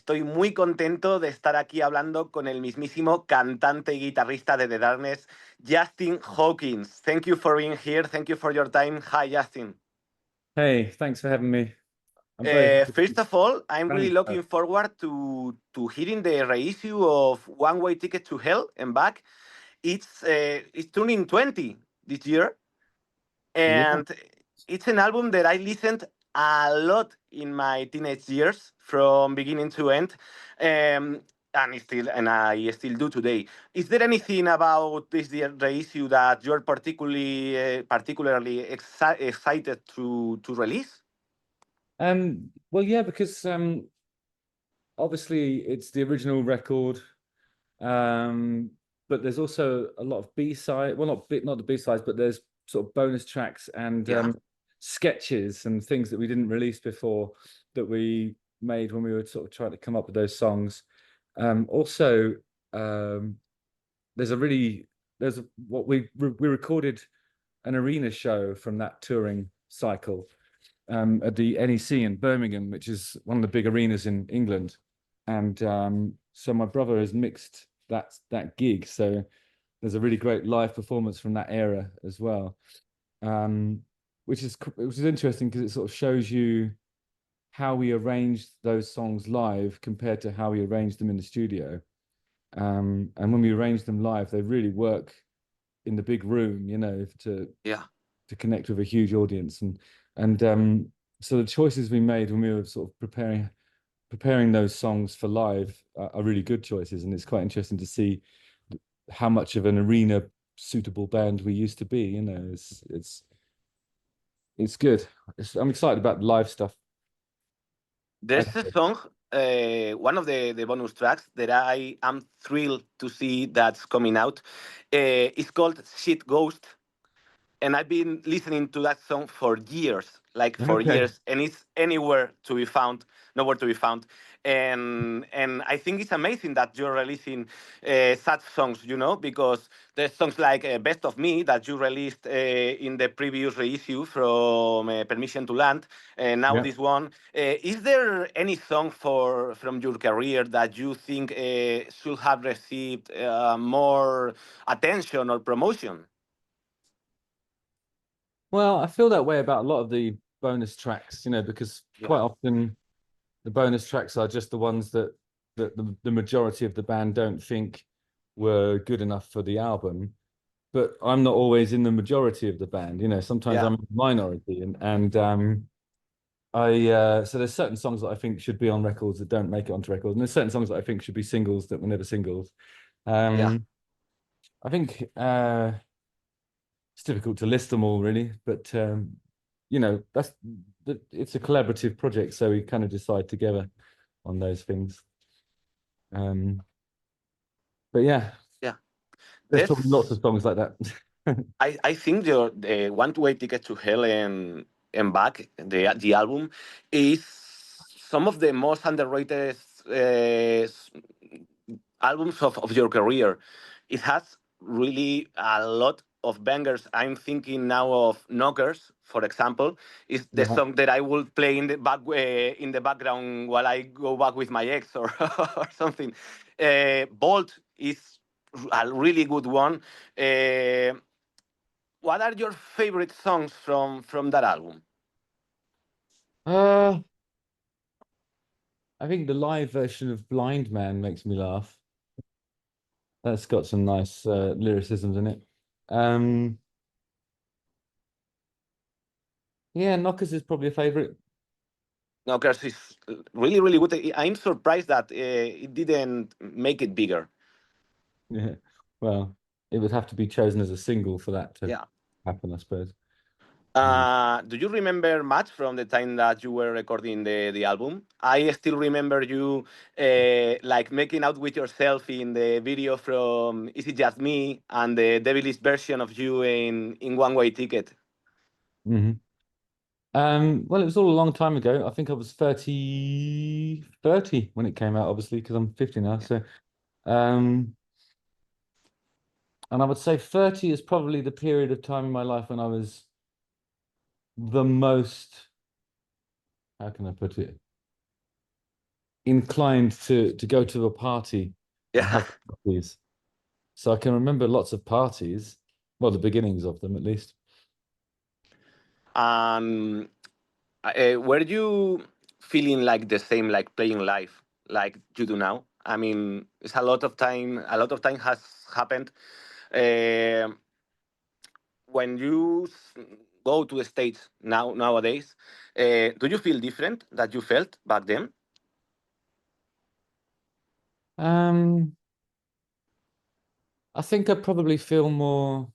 estoy muy contento de estar aquí hablando con el mismísimo cantante y guitarrista de The Darkness, Justin HAWKINS. Thank you for being here. Thank you for your time. Hi, Justin. Hey, thanks for having me. I'm very First of all, I'm really Thanks. looking forward to hearing the reissue of One Way Ticket to Hell and Back. It's turning 20 this year, Yeah. and it's an album that I listened a lot in my teenage years from beginning to end, and I still do today. Is there anything about this reissue that you're particularly excited to release? Well, yeah, because obviously it's the original record, but there's also a lot of B-side. Well, not the B-sides, but there's sort of bonus tracks and sketches and things that we didn't release before that we made when we were sort of trying to come up with those songs. Also, what we recorded an arena show from that touring cycle at the NEC in Birmingham, which is one of the big arenas in England. And so my brother has mixed that gig. So there's a really great live performance from that era as well, which is interesting because it sort of shows you how we arranged those songs live compared to how we arranged them in the studio. And when we arrange them live, they really work in the big room, you know, to connect with a huge audience. And so the choices we made when we were sort of preparing those songs for live are really good choices, and it's quite interesting to see how much of an arena suitable band we used to be. You know, it's good. I'm excited about the live stuff. There's a song, one of the bonus tracks that I am thrilled to see that's coming out. It's called Shit Ghost. And I've been listening to that song for years, years, and it's nowhere to be found. And I think it's amazing that you're releasing such songs, you know, because there's songs like Best of Me that you released in the previous reissue from Permission to Land, and now this one. Is there any song from your career that you think should have received more attention or promotion? Well, I feel that way about a lot of the bonus tracks, you know, because quite often the bonus tracks are just the ones that the majority of the band don't think were good enough for the album. But I'm not always in the majority of the band, you know. Sometimes I'm in the minority, and so there's certain songs that I think should be on records that don't make it onto records, and there's certain songs that I think should be singles that were never singles. I think it's difficult to list them all, really, but you know, it's a collaborative project, so we kind of decide together on those things. But yeah, there's probably lots of songs like that. I think the One Way Ticket to Hell and Back, the album, is some of the most underrated albums of your career. It has really a lot of bangers. I'm thinking now of Knockers, for example, is the song that I will play in the background while I go back with my ex or or something. Bolt is a really good one. What are your favorite songs from that album? I think the live version of Blind Man makes me laugh. That's got some nice lyricisms in it. Yeah, Knockers is probably a favorite. Knockers is really, really good. I'm surprised that it didn't make it bigger. Yeah, well, it would have to be chosen as a single for that to happen, I suppose. Do you remember much from the time that you were recording the album? I still remember you like making out with yourself in the video from Is It Just Me and the devilish version of you in One Way Ticket. Well, it was all a long time ago. I think I was 30 when it came out, obviously, because I'm 50 now. So, and I would say 30 is probably the period of time in my life when I was the most, how can I put it? inclined to go to a party and Yeah. have parties. So I can remember lots of parties, well, the beginnings of them at least. Were you feeling like the same, like playing live, like you do now? I mean, it's a lot of time. A lot of time has happened. Uh, when you go to the States nowadays, do you feel different that you felt back then? I think I probably feel more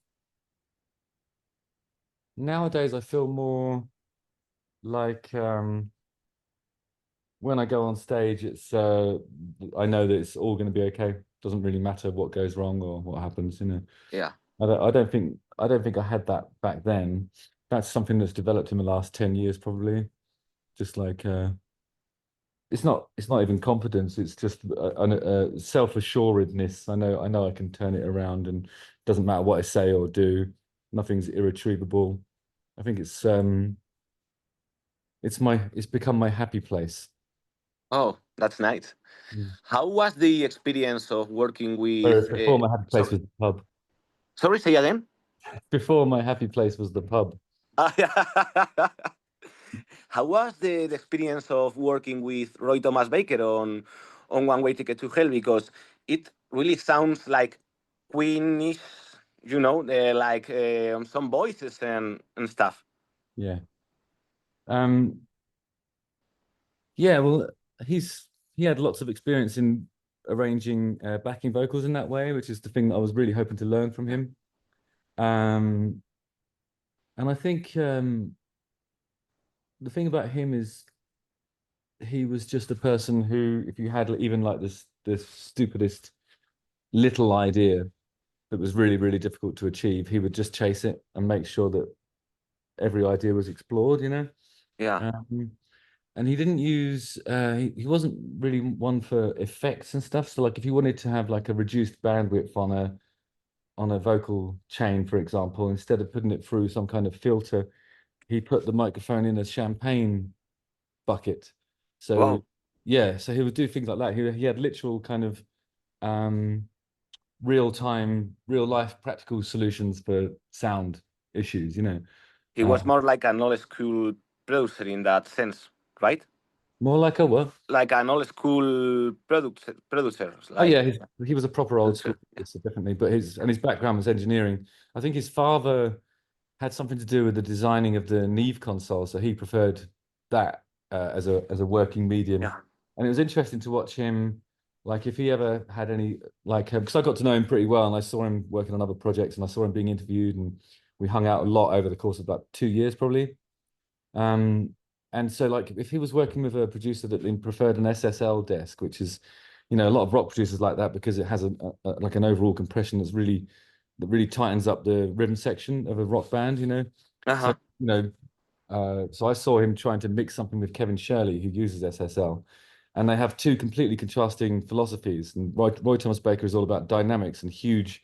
nowadays. I feel more like when I go on stage, it's I know that it's all going to be okay. Doesn't really matter what goes wrong or what happens, you know. Yeah. I don't think I had that back then. That's something that's developed in the last 10 years, probably. Just like it's not even confidence, it's just a self-assuredness. I know I can turn it around and it doesn't matter what I say or do. Nothing's irretrievable. I think it's become my happy place. Oh, that's nice. Mm. How was the experience of working Whereas with? before my happy place Sorry, was the pub. sorry, say again. Before my happy place was the pub. Yeah. How was the experience of working with Roy Thomas Baker on One Way Ticket to Hell? Because it really sounds like Queenish, you know, like some voices and stuff. Yeah. Um, yeah, well, he had lots of experience in arranging backing vocals in that way, which is the thing that I was really hoping to learn from him. And I think the thing about him is he was just a person who, if you had even like this stupidest little idea that was really, really difficult to achieve, he would just chase it and make sure that every idea was explored, you know? Yeah. And he didn't use he wasn't really one for effects and stuff. So like if you wanted to have like a reduced bandwidth on a vocal chain, for example, instead of putting it through some kind of filter, he put the microphone in a champagne bucket. So Wow. yeah, so he would do things like that. He had literal kind of real time, real life practical solutions for sound issues, you know. He was more like an old school producer in that sense, right? More like a what? Like an old school producer, Oh like yeah, he was a proper old school producer. Yeah. producer, definitely. But his background was engineering. I think his father had something to do with the designing of the Neve console, so he preferred that as a working medium. Yeah. And it was interesting to watch him, like if he ever had any like because I got to know him pretty well, and I saw him working on other projects, and I saw him being interviewed, and we hung out a lot over the course of about 2 years probably. And so like if he was working with a producer that preferred an SSL desk, which is, you know, a lot of rock producers like that because it has like an overall compression that really tightens up the rhythm section of a rock band, you know. So, Uh-huh. you know, so I saw him trying to mix something with Kevin Shirley, who uses SSL, and they have two completely contrasting philosophies. And Roy Thomas Baker is all about dynamics and huge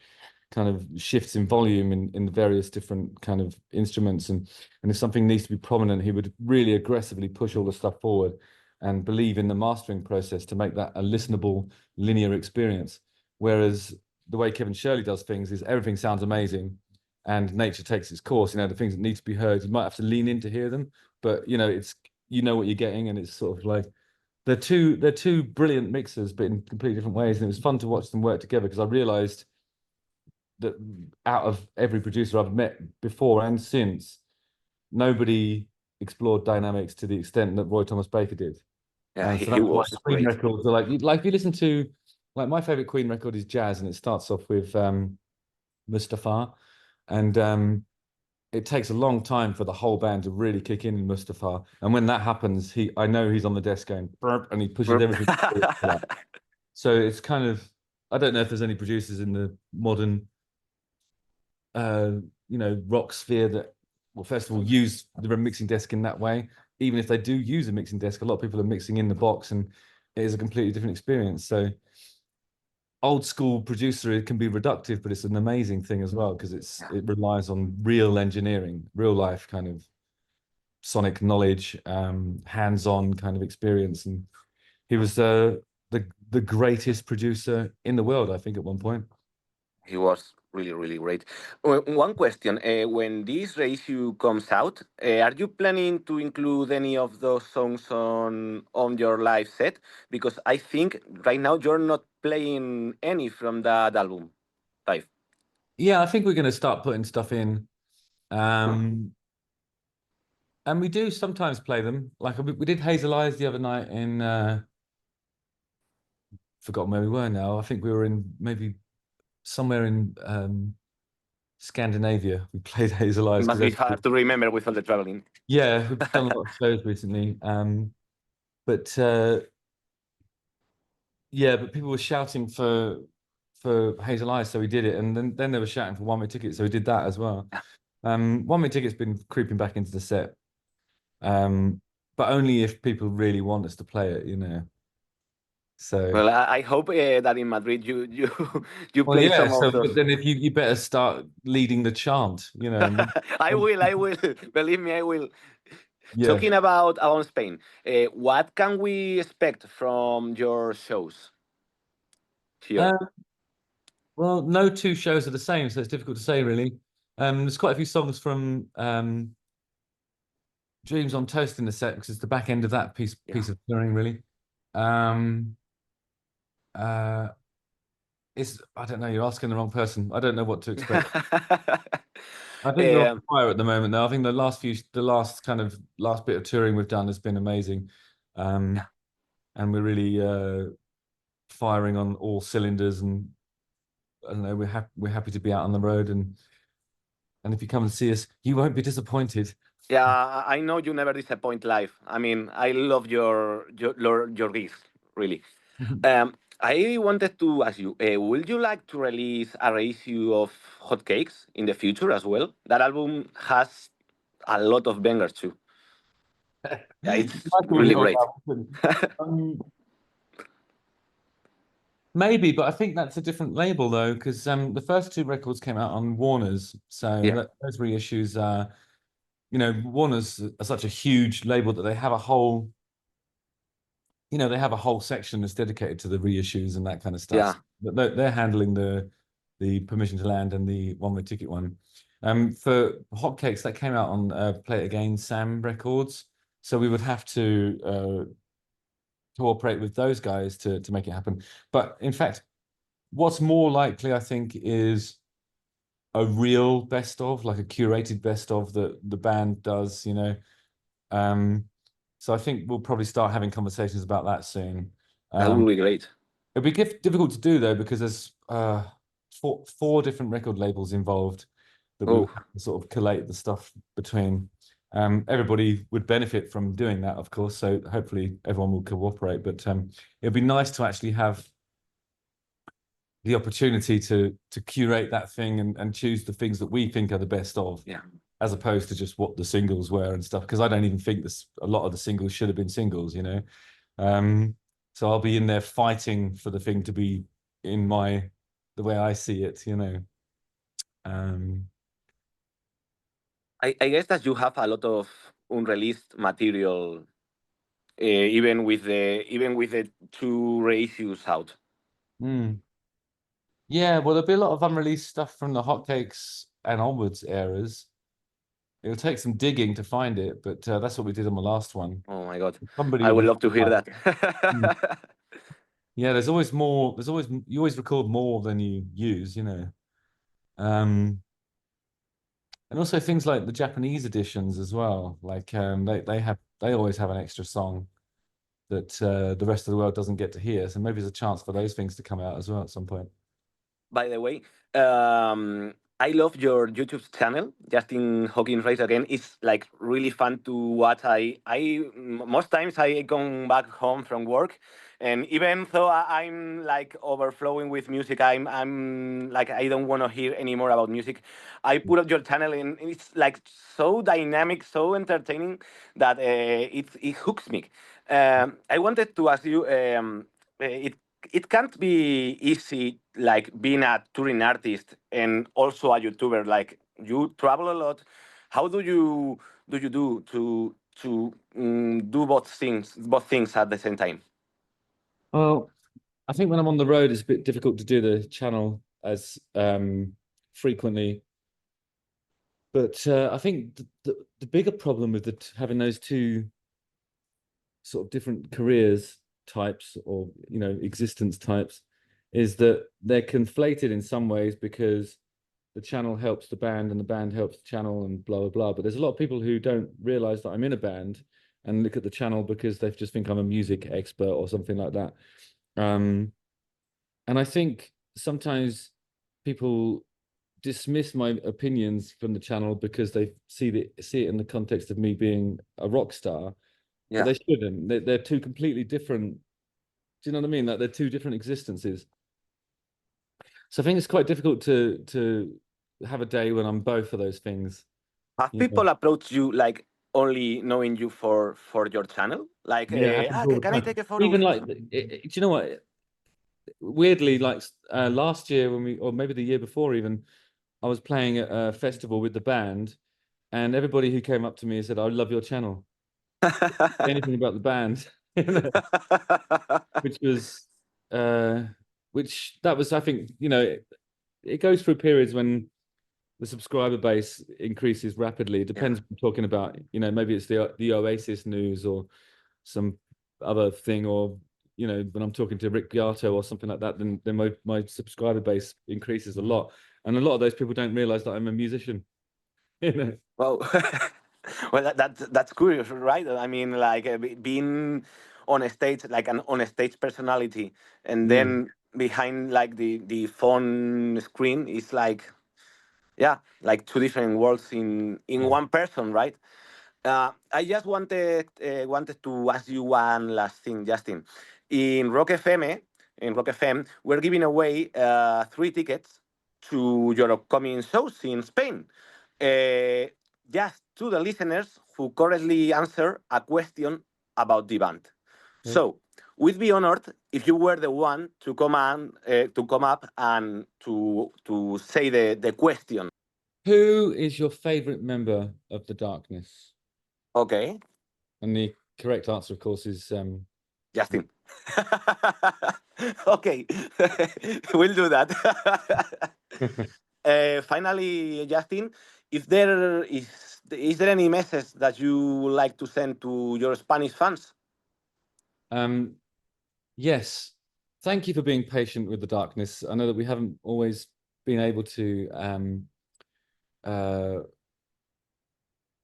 kind of shifts in volume in the various different kind of instruments. And if something needs to be prominent, he would really aggressively push all the stuff forward and believe in the mastering process to make that a listenable, linear experience. Whereas the way Kevin Shirley does things is everything sounds amazing and nature takes its course. You know, the things that need to be heard, you might have to lean in to hear them, but you know, it's you know what you're getting, and it's sort of like they're two brilliant mixers, but in completely different ways. And it was fun to watch them work together because I realized that out of every producer I've met before and since, nobody explored dynamics to the extent that Roy Thomas Baker did. Yeah, And so he that's why was Queen great. records are like if you listen to like my favorite Queen record is Jazz, and it starts off with Mustafa, and it takes a long time for the whole band to really kick in Mustafa. And when that happens, I know he's on the desk going burp, and he pushes everything forward for that. So it's kind of I don't know if there's any producers in the modern you know, rock sphere that, well, first of all, use the mixing desk in that way. Even if they do use a mixing desk, a lot of people are mixing in the box, and it is a completely different experience. So, old school producer, it can be reductive, but it's an amazing thing as well because it relies on real engineering, real life kind of sonic knowledge, hands-on kind of experience, and He was the greatest producer in the world, I think, at one point. He was really, really great. One question: when this reissue comes out, are you planning to include any of those songs on your live set? Because I think right now you're not playing any from that album live. Yeah, I think we're going to start putting stuff in. And we do sometimes play them. Like we did Hazel Eyes the other night in forgotten where we were now. I think we were in maybe somewhere in Scandinavia. We played Hazel Eyes. Must be hard to remember with all the traveling. Yeah, we've done a lot of shows recently. But yeah, but people were shouting for Hazel Eyes, so we did it. And then they were shouting for One Way Ticket, so we did that as well. One Way Ticket's been creeping back into the set. But only if people really want us to play it, you know. So Well, I hope that in Madrid you well, play yeah. some So of those. but then if you better start leading the chant, you know. I will. Believe me, I will. Yeah. Talking about Spain, what can we expect from your shows here? Well, no two shows are the same, so it's difficult to say really. There's quite a few songs from Dreams on Toast in the set because it's the back end of that piece of touring really. It's I don't know, you're asking the wrong person. I don't know what to expect. I think we're on fire at the moment though. I think the last bit of touring we've done has been amazing. And we're really firing on all cylinders, and I don't know, we're happy to be out on the road, and if you come and see us, you won't be disappointed. Yeah, I know you never disappoint live. I mean, I love your gigs, really. I wanted to ask you, would you like to release a reissue of Hotcakes in the future as well? That album has a lot of bangers too. Yeah, it's really great. Maybe, but I think that's a different label though, because the first two records came out on Warner's, so those reissues are, you know, Warner's are such a huge label that they have a whole, you know, they have a whole section that's dedicated to the reissues and that kind of stuff. Yeah. But they're handling the Permission to Land and the One Way Ticket one. For Hotcakes, that came out on Play It Again Sam Records, so we would have to cooperate with those guys to make it happen. But in fact, what's more likely, I think, is a real best of, like a curated best of that the band does, you know. So I think we'll probably start having conversations about that soon. That would be great. It'd be difficult to do though, because there's four different record labels involved that we would have to sort of collate the stuff between. Everybody would benefit from doing that, of course, so hopefully everyone will cooperate, but it'd be nice to actually have the opportunity to curate that thing and choose the things that we think are the best of, as opposed to just what the singles were and stuff, because I don't even think a lot of the singles should have been singles, you know. So I'll be in there fighting for the thing to be in the way I see it, you know. I guess that you have a lot of unreleased material, even with the two reissues out. Yeah, well, there'll be a lot of unreleased stuff from the Hotcakes and onwards eras. It'll take some digging to find it, but that's what we did on the last one. Oh my God. Somebody I would love to hear that. Yeah, there's always more. You always record more than you use, you know. And also things like the Japanese editions as well. Like they always have an extra song that the rest of the world doesn't get to hear. So maybe there's a chance for those things to come out as well at some point. By the way, I love your YouTube channel, Justin Hawkins Race Again. It's like really fun to watch. Most times I come back home from work, and even though I'm like overflowing with music, I'm like I don't want to hear anymore about music. I put up your channel, and it's like so dynamic, so entertaining that it hooks me. I wanted to ask you, it can't be easy like being a touring artist and also a YouTuber. Like you travel a lot. How do you do to do both things at the same time? Well, I think when I'm on the road, it's a bit difficult to do the channel as frequently. But I think the bigger problem with having those two sort of different careers types, or existence types, is that they're conflated in some ways, because the channel helps the band and the band helps the channel and blah blah blah. But there's a lot of people who don't realize that I'm in a band and look at the channel because they just think I'm a music expert or something like that. And I think sometimes people dismiss my opinions from the channel because they see it in the context of me being a rock star. Yeah. But they shouldn't. They're two completely different. Do you know what I mean? Like, they're two different existences. So I think it's quite difficult to have a day when I'm both of those things. Have people approached you like only knowing you for your channel? Like, Yeah, can I take a photo? even like, do you know what? Weirdly, like last year or maybe the year before even, I was playing at a festival with the band, and everybody who came up to me said, "I love your channel." Anything about the band, which was, I think, it goes through periods when the subscriber base increases rapidly. It depends what you're talking about. Maybe it's the Oasis news or some other thing, or when I'm talking to Rick Beato or something like that, then my subscriber base increases a lot, and a lot of those people don't realize that I'm a musician. Well, well, that's curious, right? I mean, like being on a stage, like an on a stage personality, and then behind like the phone screen is like, yeah, like two different worlds in one person, right? I just wanted to ask you one last thing, Justin. In Rock FM, we're giving away 3 tickets to your upcoming shows in Spain. Just to the listeners who correctly answer a question about the band. Okay. So we'd be honored if you were the one to come up and to say the question. Who is your favorite member of the Darkness? Okay. And the correct answer, of course, is Justin. Okay, we'll do that. Finally, Justin, is there any message that you would like to send to your Spanish fans? Yes. Thank you for being patient with the Darkness. I know that we haven't always been able to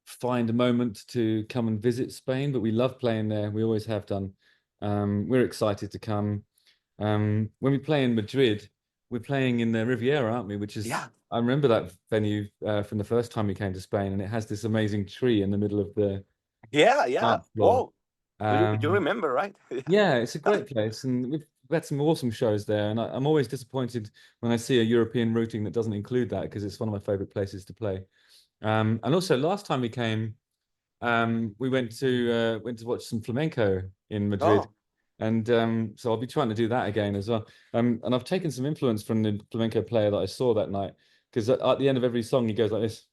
find a moment to come and visit Spain, but we love playing there. We always have done. We're excited to come. When we play in Madrid, we're playing in the Riviera, aren't we? Which is, I remember that venue from the first time we came to Spain, and it has this amazing tree in the middle of the dance floor. Oh, you remember, right? Yeah, it's a great place, and we've had some awesome shows there. And I'm always disappointed when I see a European routing that doesn't include that, because it's one of my favorite places to play. And also, last time we came, we went to watch some flamenco in Madrid. And so I'll be trying to do that again as well. And I've taken some influence from the flamenco player that I saw that night, because at the end of every song he goes like this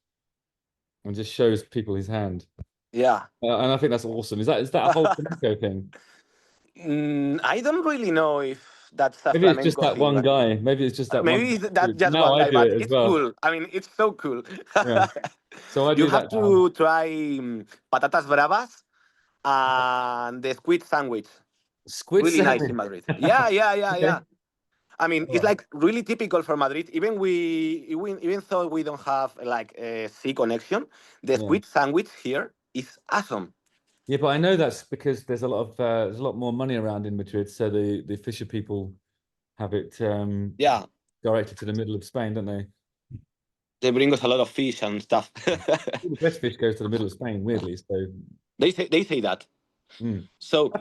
and just shows people his hand. Yeah. And I think that's awesome. Is that a whole flamenco thing? I don't really know if that's a Maybe it's just flamenco that thing, one but guy. Maybe it's just that one. maybe that's just Now one I guy, do but it as it's well. cool. I mean, it's so cool. Yeah. So I You do have that now. to try patatas bravas and the squid sandwich. Squid Really nice sandwich. in Madrid. Yeah. Okay. I mean, it's like really typical for Madrid. Even though we don't have like a sea connection, the squid sandwich here is awesome. Yeah, but I know that's because there's a lot more money around in Madrid, so the fisher people have it directed to the middle of Spain, don't they? They bring us a lot of fish and stuff. All the best fish goes to the middle of Spain, weirdly. So They say that. So,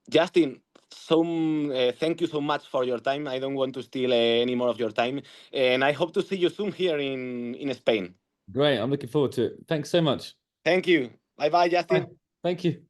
Justin, thank you so much for your time. I don't want to steal any more of your time, and I hope to see you soon here in Spain. Great, I'm looking forward to it. Thanks so much. Thank you. Bye, Justin. Bye. Thank you.